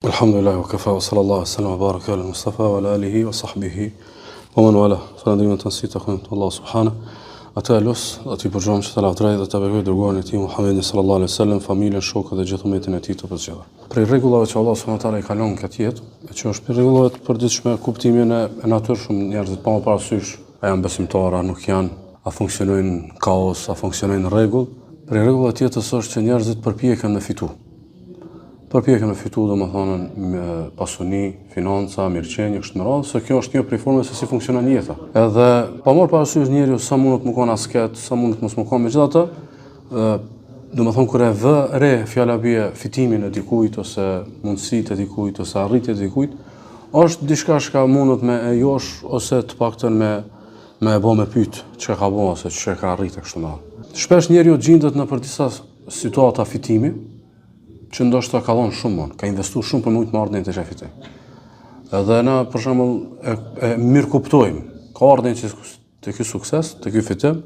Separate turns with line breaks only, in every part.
Alhamdulillah, wa kafa, wa sallallahu sallam, wa baraka ala Mustafa, wa ala alihi, wa sahbihi, wa man wala. Falënderimet të nësi të kënë Allah subhanahu. Atë e lus, dhe t'i përgjom që të lavdrej dhe të begoj dërguarin e ti Muhammedin sallallahu alaihi sallam, familjen, shokët dhe gjithë umetin e ti të përgjithë. Prej rregullave që Allah subhanahu taala i kalon këtë jetë, e që është për rregullave të përditshme kuptimin e natyrshëm, njerëzit pa më parasysh, a janë besimtarë, a nuk janë, a funksionojnë kaos, a funksionojnë rregull. Prej rregullave tjetës është që njerëzit përpiqen me fitu. Përpiqen me fitu, domethënë pasuni, financa, mirëqenie, kështu me radhë, se kjo është një prej formave se si funksionon jeta. Edhe pa marrë parasysh njeriu sa mund të më kon asket, sa mund të mos më kon, megjithatë, domethënë kur e vë re fjala bie fitimin e dikujt ose mundësitë e dikujt ose arritjet e dikujt, është diçka që mundet me e josh ose të paktën me e bë me pyet çka ka bë ose çka ka arritur kështu me radhë. Shpesh njeriu gjendet në për disa situata fitimi që ndoshta ka dhënë shumë, ka investuar shumë për të marrë të shefit. Edhe na për shembull e mirë kuptojmë, ka ardhen që të ky sukses, të ky fitim,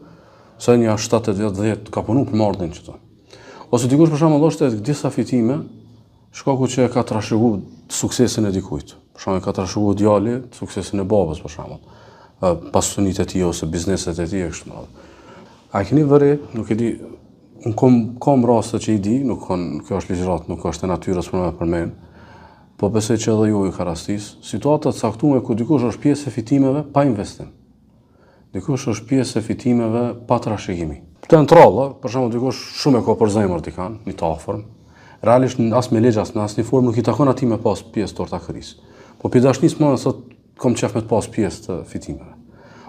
sa një 70-10 ka punuar për marrën çto. Ose dikush për shembull është disa fitime, shkaku që ka trashëguar suksesin e dikujt. Për shembull ka trashëguar djali suksesin e babës për shembull, pasunitë e tij ose bizneset e tij kështu më radhë. A keni vëre, nuk e di. Unë kom raste që i di, kjo është ligjërat, nuk është e natyrës për me përmen, po besoj që edhe ju i ka rastis, situatat caktume ku dikush është pjesë e fitimeve pa investim. Dikush është pjesë e fitimeve pa trashëgimi. Të në tralla, për shembull dikush shumë e ka për zemër t'i kanë, një tafërm, realisht as me ligj as në asnjë formë nuk i takon atij me pas pjesë të ortakërisë. Po pi dashnisë më sot kom qef me të pas pjesë të fitimeve.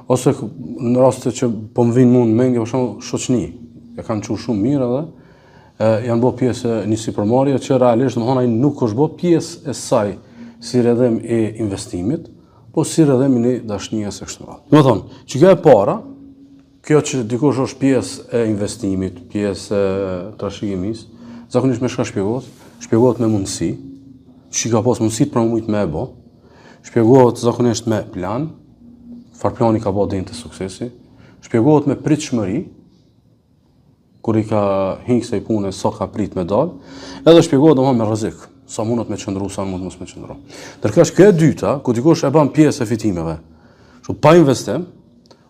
Ose në raste që po më vinë mund mendje për shembull shoqëni, e kanë qenë shumë mirë edhe janë bërë pjesë e një sipërmarrje që realisht domethënë ai nuk është bërë pjesë e saj si rrjedhim e investimit, po si rrjedhim i dashnijës së kështu. Domethënë, që kjo e para, kjo që dikush është pjesë e investimit, pjesë e trashëgimisë, zakonisht me çka shpjegohet me mundësi, që ka pas mundësi për shumë me e bë, shpjegohet zakonisht me plan, çfarë plani ka bërë deri te suksesi, shpjegohet me pritshmëri, kur i ka hinë kësaj pune, sa ka prit me dal, edhe shpjegohet domosdoshmë me rrezik, sa mundet me qëndru, sa mund mos me qëndru. Ndërkohë kjo e dyta, ku dikush e bën pjesë e fitimeve, kështu pa investim,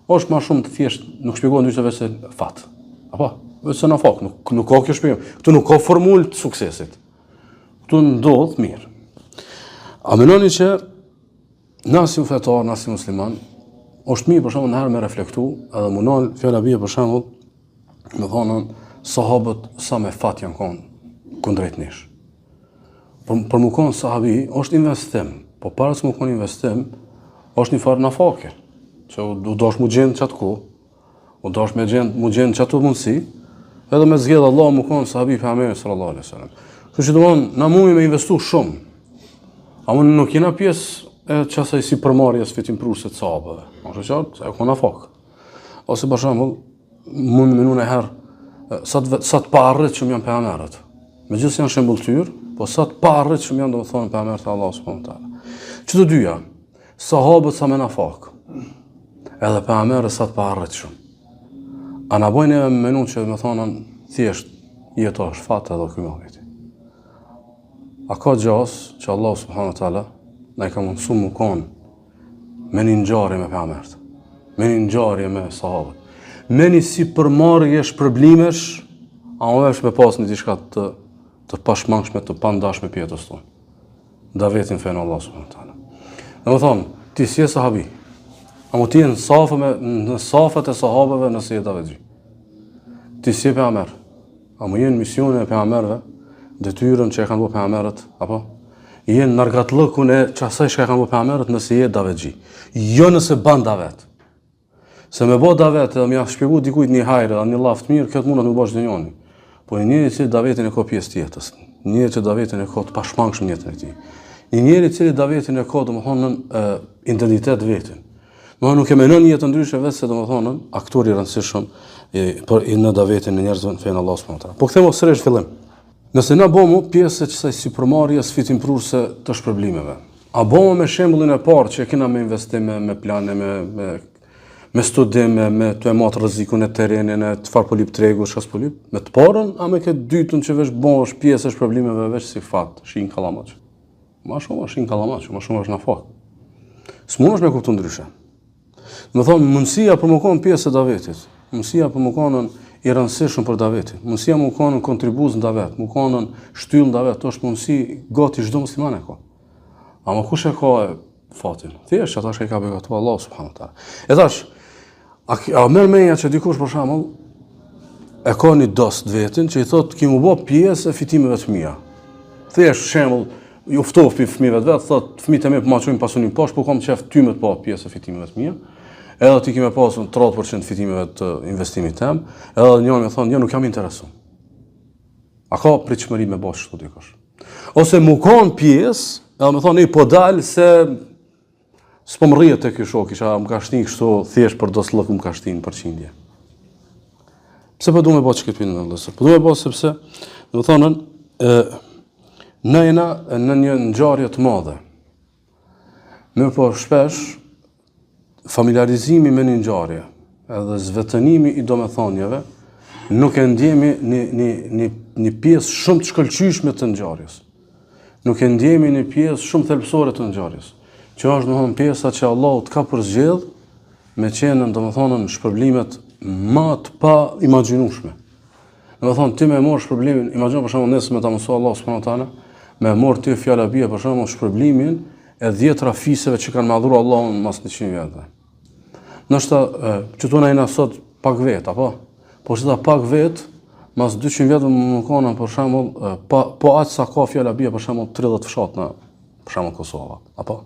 është më shumë të thjesht, nuk shpjegohet ndryshe vetë se fat. Apo, vetë në fakt, nuk ka kjo shpjegim. Këtu nuk ka formulë të suksesit. Këtu ndodh mirë. A mendoni që na si fetar, na si musliman, është mirë për shembull herë me reflektu, edhe mundon fjala bie për shembull me thonën, sahabët sa me fat janë konë kundrejt nesh. Për më konë sahabi, është investim, po para se më konë investim, është një farë nafake, që u dosh mu gjendë qatë ku, u dosh mu gjendë qatë mundësi, edhe me zgjedhë Allah më konë sahabi për Muhamedit sallallahu alaihi wasallam. Kështu që domon, na mumi me investu shumë, a më nuk jena pjesë e qasaj si përmarrjes fitimprurëse të sahabëve, është qartë, e konë nafake. Ose për shembull, mund me menu në herë, sa të pa arrit që më janë pejgamberët. Megjithëse janë shembulltyr, po sa të pa arrit që më janë domethënë pejgamberët e Allahut subhanahu wa taala. Që të dyja, sahabët sa me nafak, edhe pejgamberët sa të pa arrit shumë. A na bojnë me menu që më thonën thjesht jetosh fat edhe ky mohiti. A ka gjas që Allah subhanahu wa taala na i ka mundsuar më kon me një ngjarje me pejgamberët, me një ngjarje me sahabët. Me një si përmarrje shpërblimesh, a më vesh me pas një diçka të pashmangshme, të pandashme për jetës tonë. Da vetin fejnë Allah subhanahu wa taala. Dhe më thonë, ti si e sahabi, a mu ti në safet e sahabëve nëse je Davedji. Ti si e pejgamber, a mu jenë misionin e pejgamberëve, detyrën që e kanë bërë pejgamberët, apo? Jenë nargatlëkun e qasaj që e kanë bërë pejgamberët nëse je Davedji. Jo nëse ban Davet. Se me bo davet edhe me ja shpjegu dikujt një hajrë dhe një llaft mirë, këtë mundet me bash dënjoni. Po një njeri cili davetin e ka pjesë tjetës, një njeri që davetin e ka të pashmangshëm jetën e tij. Një njeri cili davetin e ka domethënë identitet vetin. Domethënë nuk e menon jetën ndryshe vetë se domethënë aktor i rëndësishëm në davetin e njerëzve në fenë Allah subhanahu wa taala. Po kthemo sërish fillim. Nëse na bëmu pjesë që sa sipërmarrjes fitimprurëse të shpërblimeve. A bëmu me shembullin e parë që kena me investime, me plane, me studime, me të e matë rrezikun e terenin, e të farë polip tregu, shkas polip, me të parën, a me këtë dytën që vesh bon është pjesë është problemeve veç si fatë, shin kalamaqë. Ma shumë është inkalamaç, ma shumë është nafak. S'mundesh me kuptu ndryshe. Më thonë, mundësia për më konë pjesë e davetit, mundësia për më konën i rëndësishëm për davetin, mundësia më konën kontribuz në davet, më konën shtyll në davet, është mundësi gati çdo musliman e ka. Ama kush e ka fatin? Thjesht ata që i ka begatuar Allah subhanahu wa taala. E thash, a merr menja që dikush për shembull e ka një dost vetin që i thotë ki më bë pjesë e fitimeve të mia. Thjesht shembull, ju ftoft për fëmijëve të vet, thotë fëmijët e mi po ma çojnë pasunin poshtë, po kam qef ty më të pa pjesë e fitimeve të mia. Edhe ti kemë pasur 30% fitimeve të investimit tem, edhe njëri më thonë, "Jo, nuk jam interesu." A ka pritshmëri me bosh këtu dikush? Ose më kanë pjesë, edhe më thonë, "Po dal se s'po më rrihet tek ky shok, isha më ka shtin kështu thjesht për doslëk më ka shtin për qindje." Pse po duam të bëj këtë punë vëllazër? Po duam të bëj sepse, do të thonë, ne jena në një ngjarje të madhe. Mirë po shpesh familiarizimi me një ngjarje, edhe zvetënimi i domethënieve, nuk e ndjemi një pjesë shumë të shkëlqyeshme të ngjarjes. Nuk e ndjemi një pjesë shumë thelbësore të ngjarjes, që është domethënë pjesa që Allahu të ka përzgjedh me qenë domethënë shpërblimet më të pa imagjinueshme. Domethënë ti më morr shpërblimin, imagjino për shembull nëse më ta mësoj Allahu subhanahu wa taala, më morr ti fjala bie për shembull shpërblimin e 10 fisëve që kanë madhuru Allahun mas 100 vjetëve. Nështë që tuna jena sot pak vetë, apo? Po që ta pak vetë, mas 200 vjetëve më kona, për shembull, po aq sa ka fjala bie, për shembull, 30 fshat në, për shembull, Kosova, apo?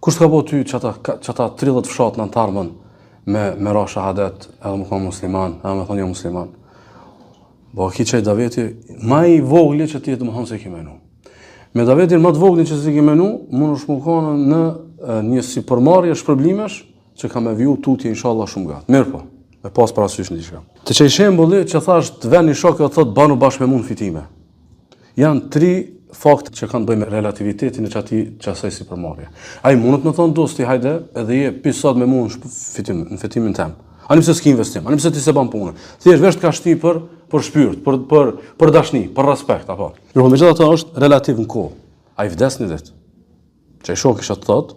Kush ka po ty që ata 30 fshat në antarmën me ra shahadet, edhe më konë musliman, edhe më thonë një musliman? Bo, ki qaj daveti, ma i vogli që ti të më thonë se ki menu. Me davetin më të voglin që si ki menu, mund është më konë në një si përmarrje shpërblimesh, që ka me viju tutje inshallah shumë gatë. Mirë po, me pas parasysh në diçka. Të qej shembulli që thash të vjen një shok dhe thotë banu bashkë me mund fitime. Janë 3 fakte që kanë bëjmë me relativitetin e qasaj si përmarrje. Ai mundet me thonë dosti hajde edhe je pisat me mund në fitimin tem. Ani pse s'ki investim, ani pse ti se ban punën. Thjesht vesh të ka shti për shpirt, për dashni, për respekt apo. Mirë, megjithatë është relativ në kohë. Ai vdes një ditë. Çaj shoku kisha të thotë,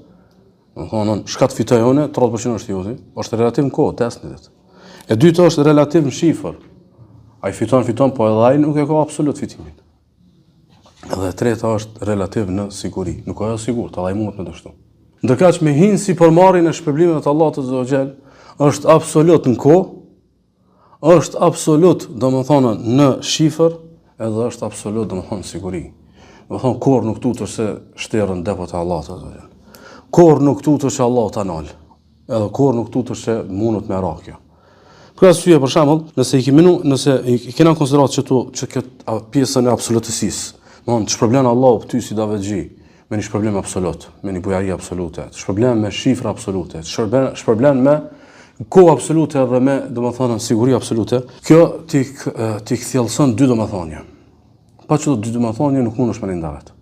do thonë, shka të fitoj une, 30% është juti, është relativ në kohë, test një ditë. E dyta është relativ në shifër. Ai fiton, po edhe ai nuk e ka absolut fitimin. Edhe e treta është relativ në siguri. Nuk ka sigurt, edhe ai mund me dështu. Ndërkaq me hinë si përmarrjen e shpërblimeve të Allahut Azza wa Jall, është absolut në kohë, është absolut, domethënë, në shifër, edhe është absolut, domethënë, siguri. Domethënë, kur nuk tutesh se shterën depot e Allahut Azza wa Jall. Kur nuk tutesh që Allah ta nal. Edhe kur nuk tutesh që mundet me ra kjo. Për arsye për shembull, nëse i kena konsideruar që këtë pjesën e absolutësisë, domthonë shpërblen Allahu ty si Davetxhi me një shpërblim absolut, me një bujari absolute, shpërblen me shifra absolute, shpërblen me kohë absolute dhe me, domethënë, siguri absolute. Kjo ti kthjellson 2 domethënie. Pa çdo 2 domethënie nuk mundesh me ndavet.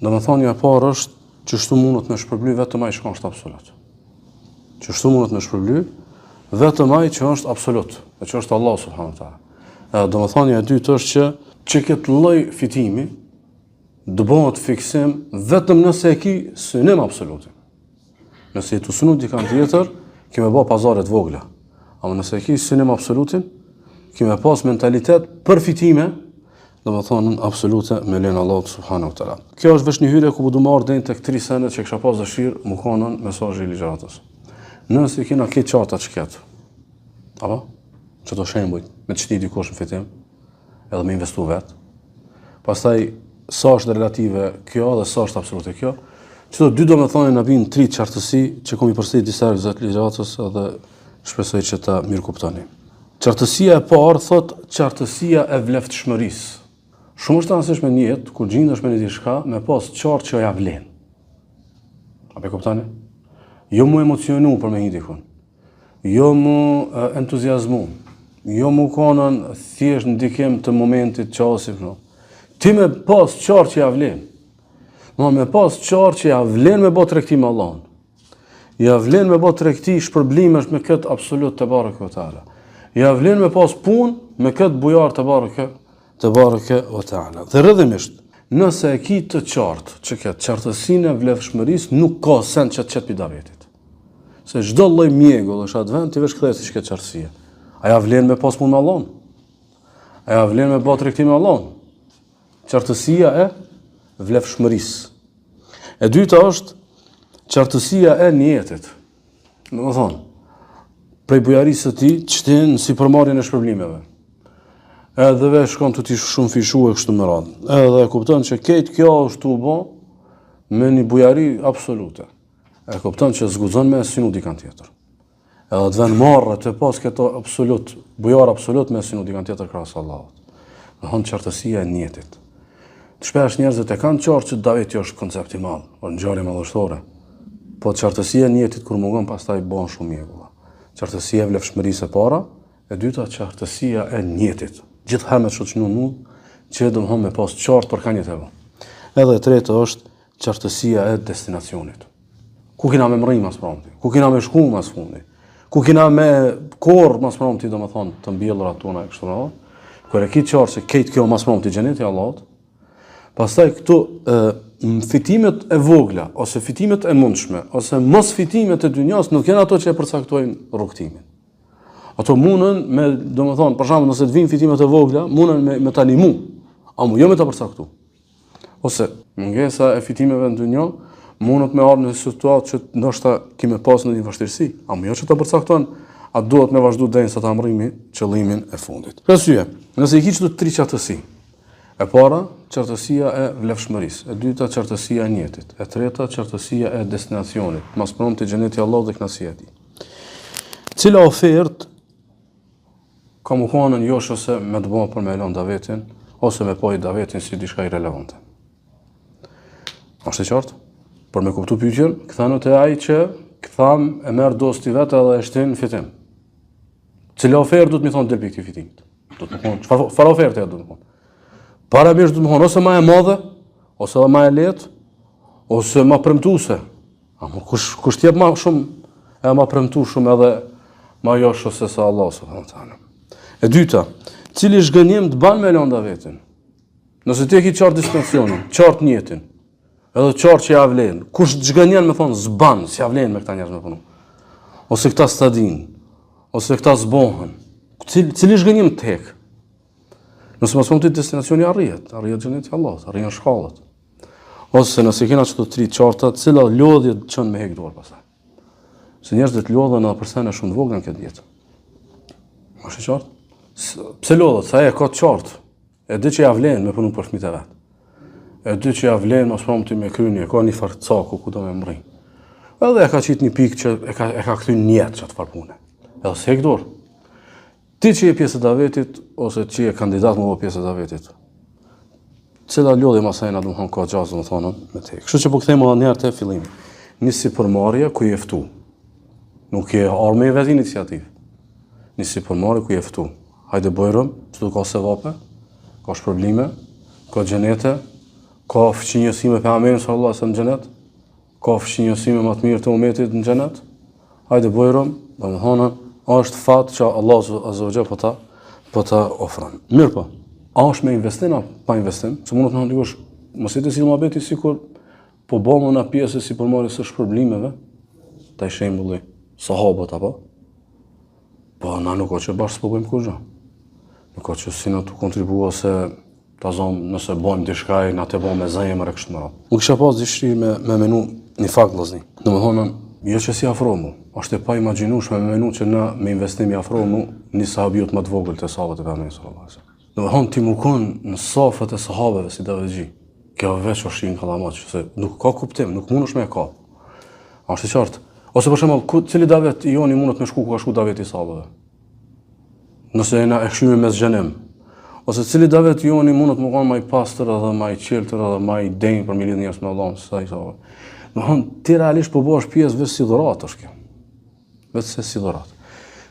Domethënia e parë është që shtu mundet me shpërbly vetëm ai që është absolut. Që shtu mundet me shpërbly vetëm ai që është absolut, e që është Allah subhanahu wa taala. Domethënia e dytë është që këtë lloj fitimi do bëhet fiksim vetëm nëse e ki synim absolutin. Nëse i të synu dikant tjetër, kime bë pazare të vogla. Ama nëse e ki synim absolutin, kime pas mentalitet për fitime, do më thonë në absolute me lenë Allah subhanahu wa taala. Kjo është vesh një hyrje ku du marrë dhenjë tek 3 senet që kisha pas dëshirë më konën mesazhi i ligjëratës. Nëse kena këtë qarta që ketë, apo? Që të shembujt, me të shti dikush në fitim, edhe me investu vetë. Pastaj, sa është relative kjo dhe sa është absolute kjo, që të 2 do me thonë në binë 3 qartësi që kom i përstit disa rëzat ligjëratës edhe shpresoj që ta mirë kuptoni. Qartësia e parë thot qartësia e vleftshmërisë. Shumë është rëndësishme në jetë, kur gjendesh me një diçka, me pas qartë që ja vlen. A pe kuptoni? Jo mu emocionu për me një dikun. Jo mu entuziazmu. Jo mu konën thjesht ndikim të momentit qasit. No. Ti me pas qartë që ja vlen. No, me pas qartë që ja vlen me bo tregti me Allahun. Ja vlen me bo tregti shpërblimesh me këtë absolut të barëke vë ta'ala. Ja vlen me pas punë me këtë bujar të barëke vë ta'ala. Dhe rrëdhimisht, Nëse e ki të qartë që këtë qartësinë e vlefshmërisë nuk ka send që të qetë pi davetit. Se çdo lloj mjegull është atë vend ti veç kthehet si këtë qartësie. Aja vlen me pas punë me Allahun. Aja vlen me bë tregtim me Allahun. Qartësia e vlefshmërisë. E dyta është qartësia e niyetit. Domethënë, prej bujarisë së tij çtin si përmarrjen e shpërblimeve. Edhe veç shkon të ti shumë fishu e kështu më radhë. Edhe e kupton që këtë kjo është të bo me një bujari absolute. E kupton që zgudzon me sinu dikan tjetër. Edhe të ven marrë të pas këto absolut, bujar absolut me sinu dikan tjetër krasë Allahot. Në hënë qartësia e njetit. Të shpesh njerëzit e kanë qartë që daveti është koncepti madhë, o në gjarje madhështore. Po qartësia e njetit kur mungon pastaj bon shumë mjegulla. Qartësia e vlefshmërisë e para, e dyta qartësia e njetit. Gjithë me që në mund, që do më me pas qartë për ka një të vë. Edhe e treta është qartësia e destinacionit. Ku kina me mëri mas pramti, ku kina me shku mas fundi, ku kina me korë mas pramti, do më thonë, të mbjellër atuna e kështu në dhe, kër e ki qartë që kejtë kjo mas pramti gjeneti Allahot, pastaj këtu fitimet e vogla, ose fitimet e mundshme, ose mos fitimet e dynjas, nuk janë ato që e përcaktojnë rrugtimin. Ato mundën me, do më thonë, për shembull nëse të vinë fitimet e vogla, mundën me ta ndihmu, apo jo me ta përcaktu. Ose mungesa e fitimeve në dynjë mundët me ardhur në situatë që ndoshta kimë pas në një vështirësi, apo jo që ta përcakton, a duhet me vazhdu deri sa ta amrimi qëllimin e fundit. Për arsye, nëse i kish këto tri qartësi, e para qartësia e vlefshmërisë, e dyta qartësia e njetit, e treta qartësia e destinacionit, mas pronti xheneti Allahu dhe kënaqësia e tij. Cila ofertë ka më konën josh ose me të bëma për me elon davetin, ose me pojë davetin si diçka irelevante. Ashtë e qartë? Për me kuptu pyetjen, këthanu të ai që këtham e merë dosti vetë edhe e shtin fitim. Cila ofertë du të mi thonë del për këti fitimit? Du të më konë, çfarë ofertë e du të më konë? Para mirë du të më konë, ose ma e madhe, ose ma e letë, ose ma premtuese. Kush t'jep ma shumë, e ma premtu shumë edhe ma josh ose sa Allah subhanahu wa taala. E dyta, cili zhgënjim të ban me elon davetin? Nëse ti e ki qartë dispensionin, qartë njetin, edhe qartë që ja vlen, kush zhgënjen me thonë zban, si ja vlen me këta njerëz me punu. Ose këta stadin, ose këta zbohen. Cili zhgënjim të hek? Nëse mos mund të destinacioni arrihet xheneti Allahut, arrihen shkallët. Ose nëse kena çdo tri qarta, cila lodhje të çon me hek dorë pastaj. Se njerëzit lodhen edhe për sene shumë të vogla në këtë jetë. Është e qartë? Pse lodhet? Sa e ka të qartë. E di që ja vlen me punu për fëmijët e vet. E di që ja vlen mos pamti me kryeni, ka një far caku ku do me mri. Edhe e ka qit një pikë që e ka kthy në jetë çat far pune. Edhe se hek dorë. Ti që je pjesë e davetit ose që je kandidat më pjesë e davetit. Cila lodhje masaj na domthon ka gjasë domthonë me te. Kështu që po kthejmë edhe një herë te fillimi. Nisi përmarrje ku je ftu. Nuk je armë e vetë iniciativë. Nisi përmarrje ku je ftu. Hajde bojrëm, çdo ka sevape, ka shpërblime, ka xhenete, ka fëqinjësime pejgamberit sallallahu alajhi wasallam në xhenet, ka fëqinjësime më të mirë të umetit në xhenet. Hajde bojrëm, domthonë është fat që Allahu azza wa jalla po ta ofron. Mirë po. A është me investim apo pa investim? Se mund të thonë dikush, mos e të sill mohabeti sikur po bëmë në pjesë si përmarrjes së shpërblimeve, taj shembulli sahabët apo. Po na nuk ka që bashkë po bëjmë kurrë. Nuk ka që si na të kontribuo se ta zonë nëse bëjmë diçka na të bëjmë me zemër e kështu me radhë. Unë kisha pas dëshirë me menu një fakt vëllazni. Domethënë, jo që si afromu, është e pa imagjinueshme me menu që na me investim i afromu një sahabiut më të vogël të sahabëve të pejgamberit sallallahu alajhi wasallam. Domethënë ti mukon në safat e sahabeve si Davexhi. Kjo veç është një kallamat, se nuk ka kuptim, nuk mundesh me ka. Është e qartë. Ose për shembull, cili davet i joni mundet me shku ku ka shku daveti i sahabeve? Nëse na e kshymim mes xhenem. Ose cili davet i joni mundet më kanë më i pastër edhe më i qeltër edhe më i denj për milion njerëz me Allahun sa i sahabeve. Domethënë ti realisht po bëhesh pjesë vetë si dhuratë është kjo. Vetë si dhuratë.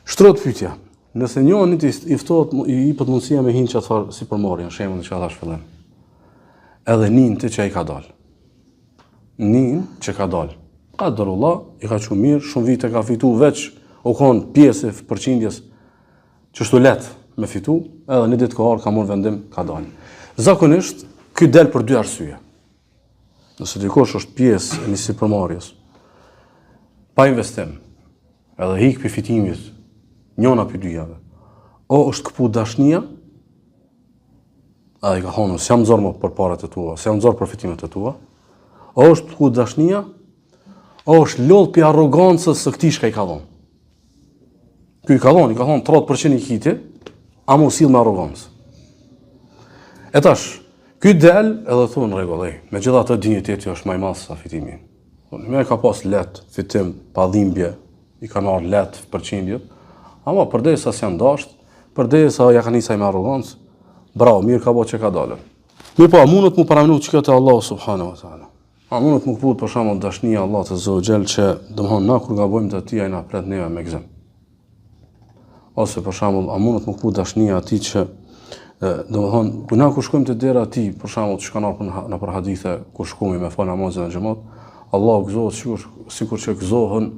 Shtrot pyetja. Nëse njëri i ftohet i jepet mundësia me hinë çfarë si përmarrje, në shembull që thash fillim. Edhe nin ti që ai ka dal. Nin që ka dal. Qadarullah, i ka qenë mirë, shumë vite ka fitu veç u kon pjesë e përqindjes që shtu let me fitu, edhe një ditë kohar ka marrë vendim ka dal. Zakonisht ky del për dy arsye. Nëse dikush është pjesë e një sipërmarrjes, pa investim, edhe hik për fitimit, njëna për dyjave, o është këpu dashnia, edhe i ka thonë, s'jam zorë më për parat e tua, s'jam zorë për fitimet e tua, o është këpu dashnia, o është lodh për arrogancës së këtij që i ka thonë. Ky i ka thonë 30% i kiti, a mu sill me arrogancë. E tash, ky del edhe thonë rregull, megjithatë dinjiteti është më i madh se fitimi. Me ka pas let, fitim, pa dhimbje, i kanë marrë let përqindjet, ama përdesa s'janë dasht, përdesa ja ka nisaj me arrogancë, bravo, mirë ka bo që ka dalën. Mirë po, a mundët mu paramenu që kjo të Allah subhanahu wa ta'ala. A mundët mu këput për shembull dashnia Allah të Zogjel që domthon na kur gabojmë të tij ai na pret neve me gëzim. Ose për shembull, a mundët mu këput dashnia atij që domthon kur na kur shkojmë te dera e tij, për shembull që kanë ardhur në për hadithe kur shkojmë me fal namazin e xhamat, Allahu gëzohet sikur që gëzohen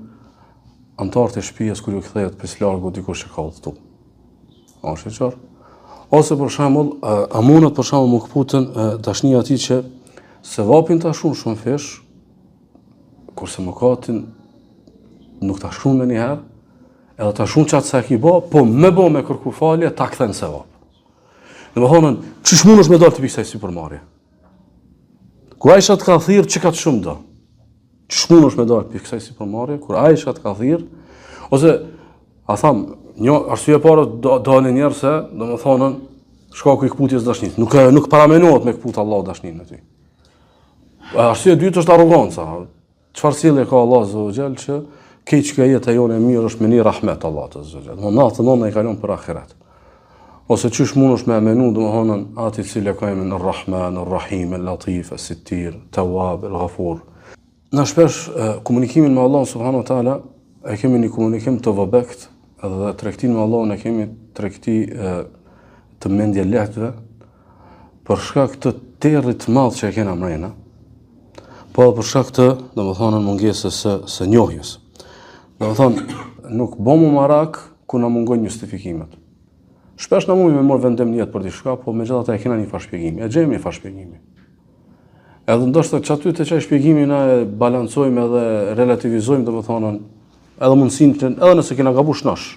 antarët e shtëpisë kur ju kthehet pes largu dikush që ka udhëtu. A është e qartë? Ose për shembull, a mundët për shembull mu këputën dashnia atij që se vapin ta shumë fesh, kurse mëkatin nuk ta shumë me njëherë, edhe ta shumë qatë se ki bo, po me kërku falje, ta kthen se vap. Dhe më thonën, çish mundesh me dalë të pikësaj sipërmarrje? Kur Aisha të ka thirrë, që ka të shumë do? Çish mundesh me dalë të pikësaj sipërmarrje? Kur Aisha të ka thirrë, ose, a tham, një arsye e parë dalën njerëz se, domethënë, shkaku i këputjes dashnisë. Nuk paramenohet me këput Allah dashninë e tij. Arsye e dytë është arroganca. Çfarë sjellje ka Allah Azza wa Jall që keq që jeta jone e mirë është me një rahmet Allah Azza wa Jall. Domethënë natën e kalon për ahiret. Ose çish mundesh me amenu domethënë atë i cili ka emrin Ar-Rahman, Ar-Rahim, Al-Latif, As-Sittir, Tawwab, Al-Ghafur. Na shpesh komunikimin me Allah subhanahu wa taala e kemi një komunikim të vobekt, edhe tregtinë me Allahun e kemi tregti të mendje lehtëve për shkak të territ të madh që e kena mrena. Po për shkak të, domethënë, mungesës së njohjes. Domethënë, nuk bëmu marak ku na mungojnë justifikimet. Shpesh na mund me marr vendim në jetë për diçka, po megjithatë e kena një farë shpjegimi. E gjejmë një farë shpjegimi. Edhe ndoshta që aty të çaj shpjegimi na e balancojmë edhe relativizojmë, domethënë, edhe mundsinë që edhe nëse kena gabuar shnosh,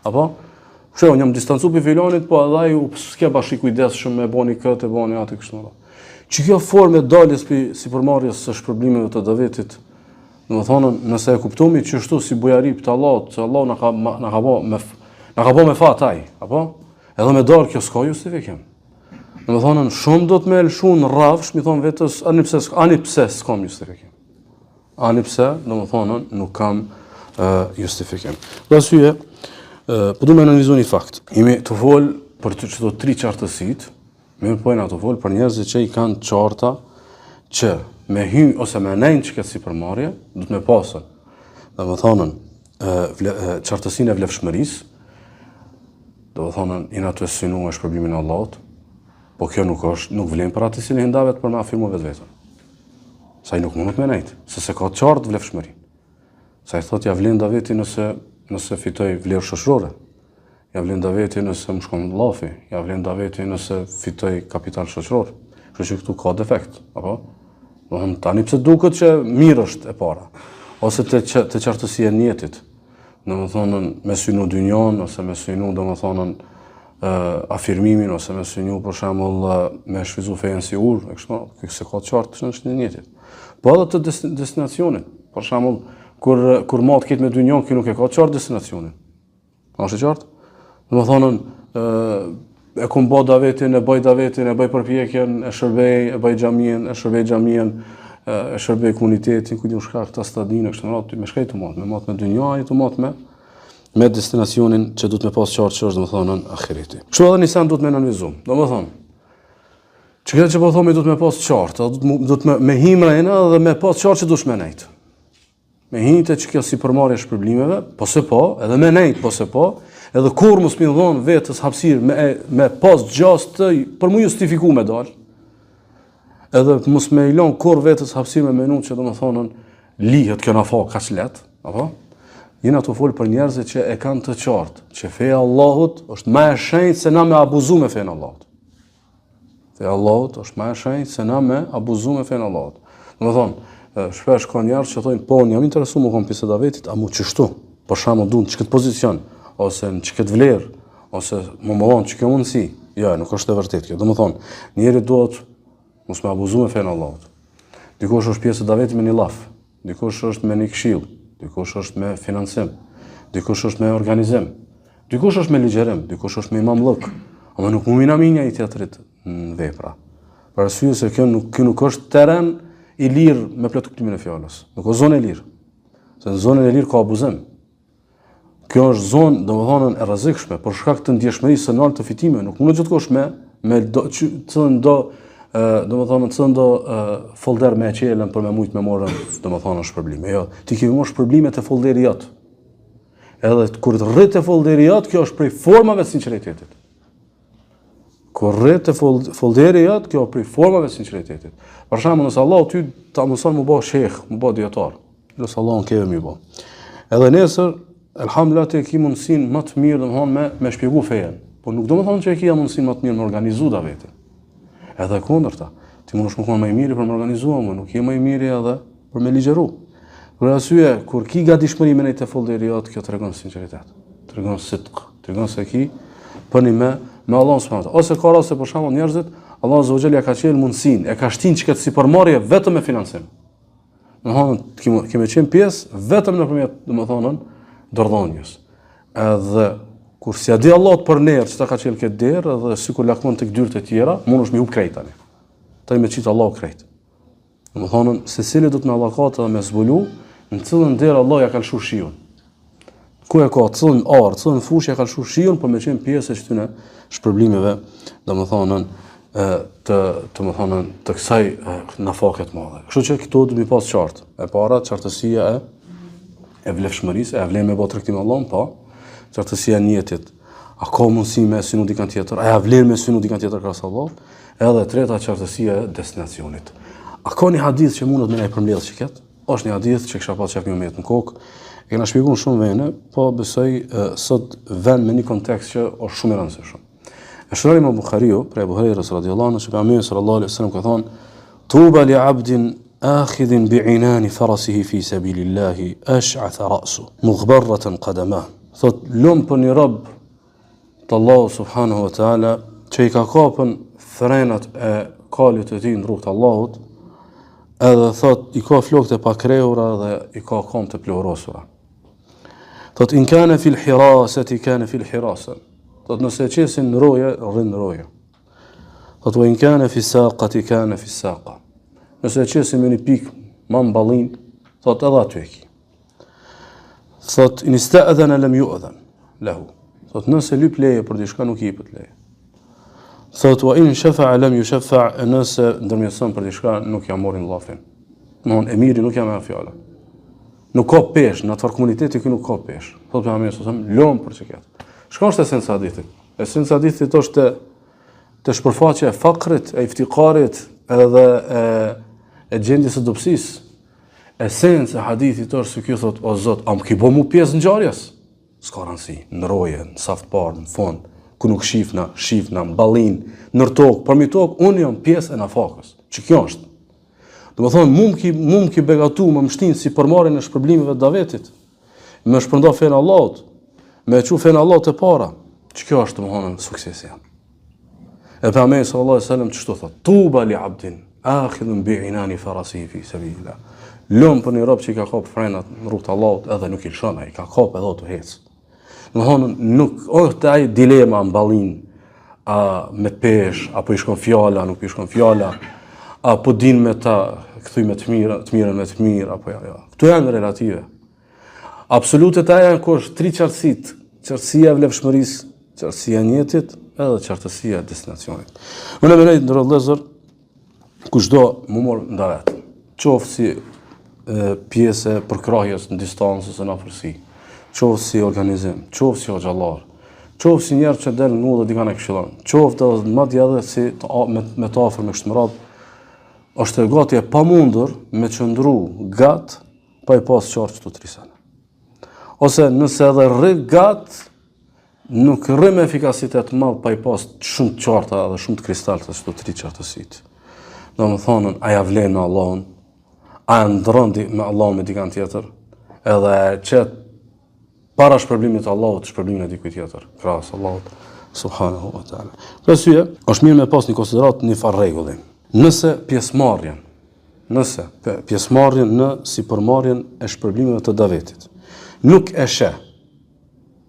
apo unë jam distancu për filanit, po edhe ai s'ka bash i kujdesshëm me bëni këtë, bëni atë kështu më radh. Që kjo formë e daljes për sipërmarrjes së shpërblimeve të Davetit, domethënë nëse e kuptomi që ashtu si bujari të Allahut, se Allah na ka bë me fat ai, apo? Edhe me dar kjo s'ka justifikim. Domethënë shumë do të më lëshu në rrafsh, mi thon vetes, ani pse s'kam justifikim. Ani pse, domethënë nuk kam justifikim. Për arsye, po du me analizu një fakt. Jemi të fol për çdo tri qartësit, mirë po na të fol për njerëzit që i kanë qarta që me hy ose me nejnë që këtë sipërmarrje, du të me pasën, domethënë qartësinë e vlefshmërisë, domethënë jena të synuar shpërblimin e Allahut, po kjo nuk vlen për atë cilin hindavet për me afirmu vetën. Sa i nuk mund me nejtë, se ka qartë vlefshmërinë. Sa i thot ja vlen Daveti nëse fitoj vlerë shoqërore, ja vlen Daveti nëse më shkon llafi, ja vlen Daveti nëse fitoj kapital shoqëror. Kështu që këtu ka defekt, apo? Domethënë tani pse duket që mirë është e para, ose të qartësia e njetit. Domethënë me synu dynjon ose me synu domethënë afirmimin ose me synu për shembull me shfryzu fejen si urë, kështu se ka qartë në njetit. Po edhe të destinacionit, për shembull kur mat ket me dynjon, kjo nuk e ka qartë destinacionin. A është e qartë? Domethënë e kom bë Davetin, e bëj përpjekjen, e bëj xhamien, e shërbej komunitetin, ku diun shka këta stadinë, kështu me radhë, me shkaj të mat, me dynjaj, të mat me destinacionin që duhet me pas qartë që është domethënë ahireti. Kështu edhe një sen duhet me analizu. Domethënë, që këtë që po thomi duhet me pas qartë, duhet me himrena dhe me pas qartë që duhet me nejtë. Me hinjtë që kjo sipërmarrje shpërblimeve, po se po, edhe me nejtë po se po, edhe kur mos mi dhon vetës hapësirë me pas gjastë për mu justifiku me dalë, edhe mos me i lon kur vetës hapësirë me menu që domethënë lihet kjo na fa kaq lehtë, apo? Jena të fol për njerëzit që e kanë të qartë, që feja Allahut është më e shenjtë se na me abuzu me fenë Allahut. Feja Allahut është më e shenjtë se na me abuzu me fenë Allahut. Domethënë, shpesh ka njerëz që thonë, po, jam interesuar me kompisa Davetit, a mu çështu? Për shembull, duan çket pozicion ose në çket vlerë ose më vonë çka mundsi. Jo, nuk është e vërtetë kjo. Domethënë, njeriu duhet mos me abuzu me fenë Allahut. Dikush është pjesë e Davetit me një llaf, dikush është me një këshill, dikush është me financim, dikush është me organizim, dikush është me ligjërim, dikush është me imamllëk, ama nuk mund na minja i teatrit në vepra. Për arsye se kjo nuk është teren i lirë me plot kuptimin e fjalës. Nuk është zonë e lirë. Se në zonën e lirë ka abuzim. Kjo është zonë, domethënë, e rrezikshme për shkak të ndjeshmërisë së lartë të fitimeve. Nuk mund gjithkohë cilën do folder me qelën për me mujt me morën, domethënë është probleme. Jo, ti ke mosh problemet e folderi jot. Edhe kur të rrit e folderi jot, kjo është prej formave të sinqeritetit. Kur rrit e folderi jot, kjo është prej formave të sinqeritetit. Për shembull, nëse Allahu ty ta mëson më bë sheh, më bë dietar, nëse Allahu ke më bë. Edhe nesër, elhamdulillah te ki mundsinë më të mirë domethënë me shpjegu fejen. Po nuk do të thonë që e kia mundsinë më të mirë me organizu Davetin. Edhe kundërta, ti mundesh më më i miri për me organizuar, më nuk je më i miri edhe për me ligjëru. Për arsye, kur ki gatishmërimin e të folderiot, kjo tregon sinqeritet. Tregon sidq, tregon se ki bëni me Allahun subhanallahu. Ose ka raste për shembull njerëzit, Allahu azza wa jalla ka qenë mundsinë, e ka shtin çka si përmarrje vetëm me financim. Domethënë, kemë qenë pjesë vetëm nëpërmjet, domethënë, dordhonjes. Edhe kur si a di Allahu për nerë, që ta ka qenë këtë derë, edhe sikur lakmon tek dyert e tjera, mundesh me hub krejt tani. Tani me çit Allahu krejt. Domethënë, secili do të me allakat dhe me zbulu, në cilën derë Allah ja ka lëshu shiun. Ku e ka cilën arë, cilën fushë ja ka lëshu shiun, për me qenë pjesë e qëtyne shpërblimeve, domethënë, të kësaj nafaket madhe. Kështu që këto do mi pas qartë. E para, qartësia e vlefshmërisë, e vlen me bë tregtim Allahun, po, qartësia e niyetit. A ka mundësi me synu dikant tjetër? A ja vlen me synu dikant tjetër krahas Allahut? Edhe treta, qartësia e destinacionit. A ka një hadith që mundet me na i përmbledh çiket? Është një hadith që kisha pas qef një moment në kokë. E kena shpjeguar shumë vene, po besoj sot vend me një kontekst që është shumë i rëndësishëm. E shëroi Imam Buhariu për Abu Hurairës radhiyallahu anhu se pejgamberi sallallahu alaihi wasallam ka thonë: "Tuba li 'abdin akhidhin bi'inan farasihi fi sabilillah ash'atha ra'su mughbarratan qadamah." Thot lum për një rob të Allahu subhanahu wa taala që i ka kapën frenat e kalit të tij në rrugt të Allahut, edhe thot i ka flokët e pakrehura dhe i ka kom të plorosura. Thot in kana fil hirasati kana fil hirasa. Thot nëse qesin në roje, rrin në roje. Thot wa in kana fi saqati kana fi saqa. Nëse qesin me një pikë më mballin, thot edhe aty e ki. Thot in ista'dhana lam yu'dhan lahu. Thot nëse lyp leje për diçka nuk i jepet leje. Thot wa in shafa'a lam yushaffa, nëse ndërmjetëson për diçka nuk ja morin llafin. Domthon emiri nuk ja merr fjalën. Nuk ka pesh, në atë komuniteti që nuk ka pesh. Thot pejgamberi sa them, lëm për çket. Çka është esenca e hadithit? Esenca e hadithit është të shpërfaqja e fakrit, e iftikarit, edhe e gjendjes së dobësisë. Esenca e hadithit është se ky thot, o Zot, am ki bë mu pjesë ngjarjes? S'ka rëndësi, në roje, në saft parë, në fond, ku nuk shifna, në ballin, në tokë, përmi tokë, unë jam pjesë e nafakës. Që kjo është? Domethënë, mum ki begatu më mshtin si përmarrjen e shpërblimeve të Davetit, me shpërnda fenë Allahut, me çu fenë Allahut e para. Që kjo është domethënë suksesi jam. E pejgamberi sallallahu alaihi wasallam çështo thot: "Tuba li 'abdin akhidhun bi'inani farasihi fi sabilillah." Lum për një rob që i ka kap frenat në rrugt të Allahut, edhe nuk i lëshon ai, ka kap edhe të hec. Domethënë nuk është ai dilema mballin, a me pesh, apo i shkon fjala, nuk i shkon fjala, apo din me ta kthy me të mirën me të mirë, apo jo. Këto janë relative. Absolutet janë kush tri qartësit, qartësia e vlefshmërisë, qartësia e njetit, edhe qartësia e destinacionit. Unë mendoj ndër vëllezër, kushdo më mor ndavet. Qoftë si pjesë e përkrahjes në distancës e në afërsi, qoftë si organizim, qoftë si xhallar, qoftë si njerëz që del në dhe dikan e këshillon, qoftë edhe madje edhe si me të afër me kështu me radhë, është gati e pamundur me qëndru gat pa i pas qartë këto tri sene. Ose nëse edhe rri gat, nuk rrim me efikasitet madh pa I pas shumë të qarta dhe shumë të kristalta çdo të qartësitë. Domethënë, a ja vlen me Allahun, a ndron me Allahun me dikant tjetër, edhe që para shpërblimit të Allahut, shpërblimin e dikujt tjetër, krahas Allahut subhanahu wa taala. Për syje, është mirë me pas një konsiderat një farë rregullin. Nëse pjesëmarrjen në sipërmarrjen e shpërblimeve të davetit nuk e sheh,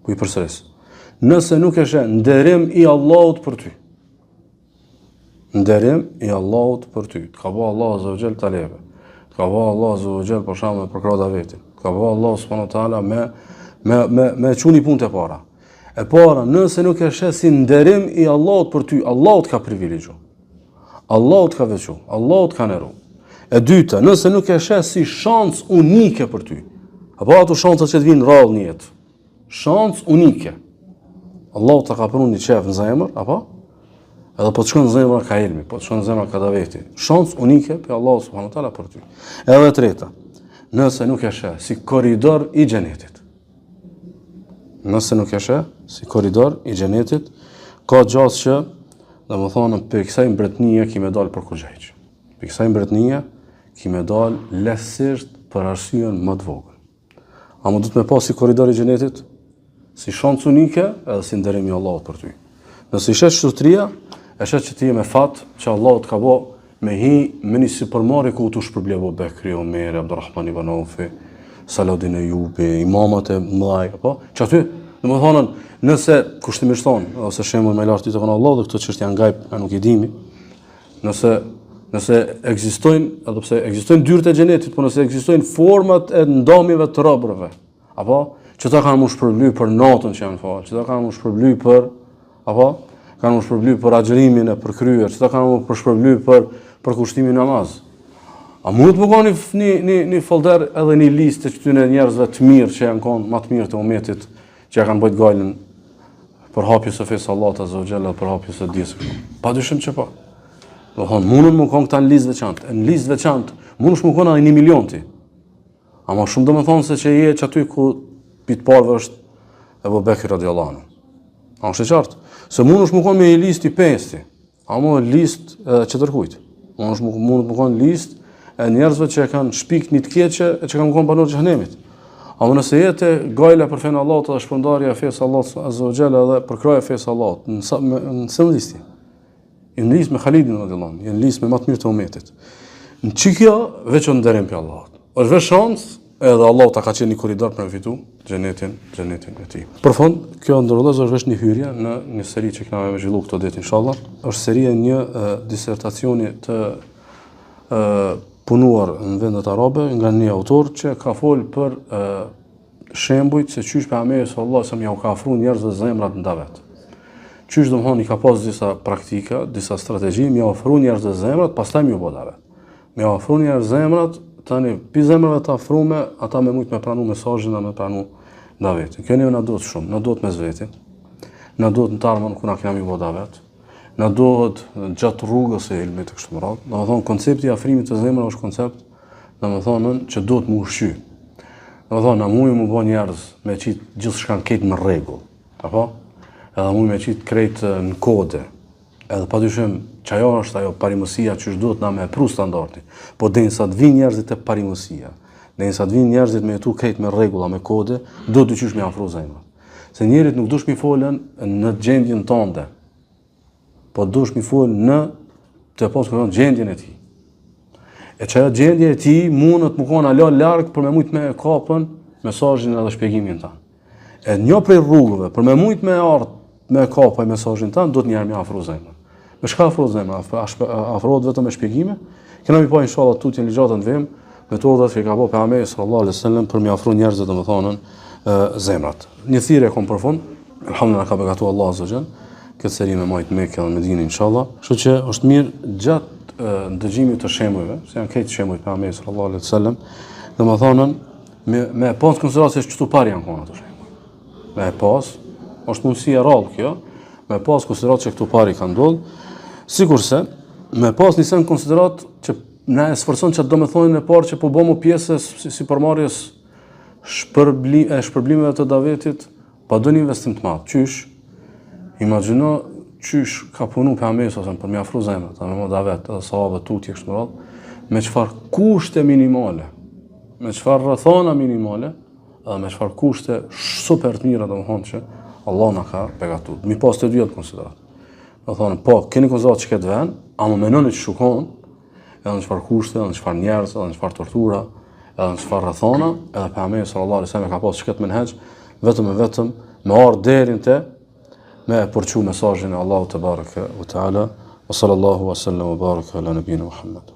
ku I përsëris. Nëse nuk e sheh nderim I Allahut për ty. Nderim I Allahut për ty. Të ka bëu Allahu azza wa jall talebe. Të ka bëu Allahu azza wa jall për shkak për krah davetin. Të ka bëu Allahu subhanahu wa taala me çuni punë e para. E para, nëse nuk e sheh si nderim I Allahut për ty, Allahut ka privilegju. Allahut ka veçu, Allahut ka nderu. E dyta, nëse nuk e sheh si shans unike për ty. Apo ato shansa që të vinë rrallë në jetë. Shans unike. Allahu ta ka pranu një qef në zemër, apo? Edhe po të shkon në zemër ka ilmi, po të shkon në zemër ka daveti. Shans unike për Allahu subhanahu wa taala për ty. Edhe treta, nëse nuk e sheh si korridor I xhenetit. Nëse nuk e sheh si korridor I xhenetit, ka gjatë që, domethënë, për kësaj mbretënie ki me dal për kurrëgjë. Për kësaj mbretënie ki me dal lehtësisht për arsyeën më të vogël. A më duhet me pas si korridor I xhenetit? Si shans unike edhe si nderim I Allahut për ty. Nëse I sheh shtutria, e sheh që ti je me fat që Allahu të ka bë me hi me një sipërmarrje ku tu shpërblevo Bekri, Omer, Abdurrahman ibn Aufi, Saladin Ejubi, imamat e mëdhaj, apo? Që aty, domethënë, nëse kushtimisht thonë, ose shembull më lart I të von Allahu dhe këto çështje janë gajb, ne nuk I dimi. Nëse ekzistojnë, edhe pse ekzistojnë dyrët e xhenetit, por nëse ekzistojnë format e ndamjeve të robërve, apo që ta kanë më shpërbly për natën që janë falë, që ta kanë më shpërbly për, apo kanë më shpërbly për agjërimin e përkryer, që ta kanë më shpërbly për kushtimin namaz. A mund të më koni një folder edhe një listë të këtyre njerëzve të mirë që janë konë më të mirë të umetit, që ja kanë bëjt gajlën për hapjes së fesë Allahut azza wa jalla, për hapjes së dijes. Padyshim që po. Mundën më konë këta në listë veçantë. Në listë veçantë, mundësh më konë edhe 1 milion ti. Ama shumë do me thonë se që je që aty ku pitë parve është Ebu Bekri radiallahu anhu. A është e qartë? Se mundësh më konë me një listë I 5 ti. Ama listë që tërkujtë. Mundësh më konë listë e njerëzve që kanë shpik një të keqe e që kanë konë banor xhenemit. Ama nëse jetë gajla për fenë Allahut dhe shpërndarja e fesë Allahut azza wa jalla dhe përkraja e fesë Allahut, në listi. Në listë me Khalidin radiallahu anhu, në listë me më të mirë të umetit. Në çikja veç nderim për Allahut. Është veç shans edhe Allahu ta ka qenë një korridor për me fitu xhenetin e tij. Për fund, kjo ndërlozë është veç një hyrje në një seri që kemi zhvilluar këto ditë inshallah. Është seria një disertacioni të punuar në vendet arabe nga një autor që ka folë për shembujt se qysh pejgamberi sallallahu alajhi wasallam ja u ka ofruar njerëzve zemrat në davet. Qysh domthoni ka pas disa praktika, disa strategji, më ofruan njerëzve zemrat, pastaj më u bë davet. Më ofruan njerëzve zemrat, tani pi zemrave të afrume, ata me mujt me pranu mesazhin, me pranu davetin. Kjo na duhet shumë, na duhet mes vetin. Na duhet në tarmën ku na kemi u bë davet. Na duhet gjatë rrugës së ilmit të kështu me radhë. Domethënë koncepti I afrimit të zemrave është koncept, domethënë që duhet më ushqy. Domethënë na muj më bën njerëz me qit gjithçka këtë në rregull. Apo? Edhe muj me qit krejt në kode. Edhe padyshim që ajo është ajo parimësia që duhet na me pru standardi. Po derisa të vinë njerëzit e parimësia, derisa të vinë njerëzit me jetu krejt me rregulla, me kode, do të qysh me afru zemrat. Se njerit nuk dush mi folën në gjendjen tënde, po dush mi folën në të posë gjendjen e tij. E që gjendje e tij mundet më konë alo larg për me mujt me kapën mesazhin edhe shpjegimin tanë. E një prej rrugëve për me mujt me ardh me kapë mesazhin tanë, do të njerë me afru zemrën. Me shka afrohet zemra? Afrohet vetëm me shpjegime. Kena mi pa inshallah tutje në ligjatën të vim, metodat që ka po pejgamberi sallallahu alaihi wasallam për mi afru njerëzve domethënë zemrat. Një thirrje kom për fund. Alhamdulillah ka begatuar Allah azza xal. Këtë seri me majt Mekë dhe Medinë inshallah. Kështu që është mirë gjatë dëgjimit të shembujve, se janë këto shembuj të pejgamberit sallallahu alaihi wasallam, domethënë me pas konsideracion se çtu parë janë konë ato shembuj. Me pas është mundësi e rrallë kjo, me pas konsiderat që këtu pari ka ndodhë, sikurse me pas një sen konsiderat që ne e sforcon që do me thonin e parë që po bëmu pjesë si përmarrjes shpërblimeve të davetit, pa do një investim të madh. Qysh? Imagjino qysh ka punu pejgamberi për m'i afru zemrat, me më davet, edhe sahabët tutje kështu me radhë, me çfarë kushte minimale, me çfarë rrethana minimale, edhe me çfarë kushte super të mira domethënë që Allah na ka begatuar. Mi pas të dyja të konsiderat. Do thonë, po, keni konsiderat që këtë vend, ama menoni që shukon, edhe në çfarë kushte, edhe në çfarë njerëz, edhe në çfarë tortura, edhe në çfarë rrethana, edhe pejgamberi sallallahu alajhi wasallam ka pas çket menhaj, vetëm me ardh deri te me përçu mesazhin e Allahut te bareke ve teala. Wa sallallahu wa sallam wa baraka ala nabiyina Muhammad.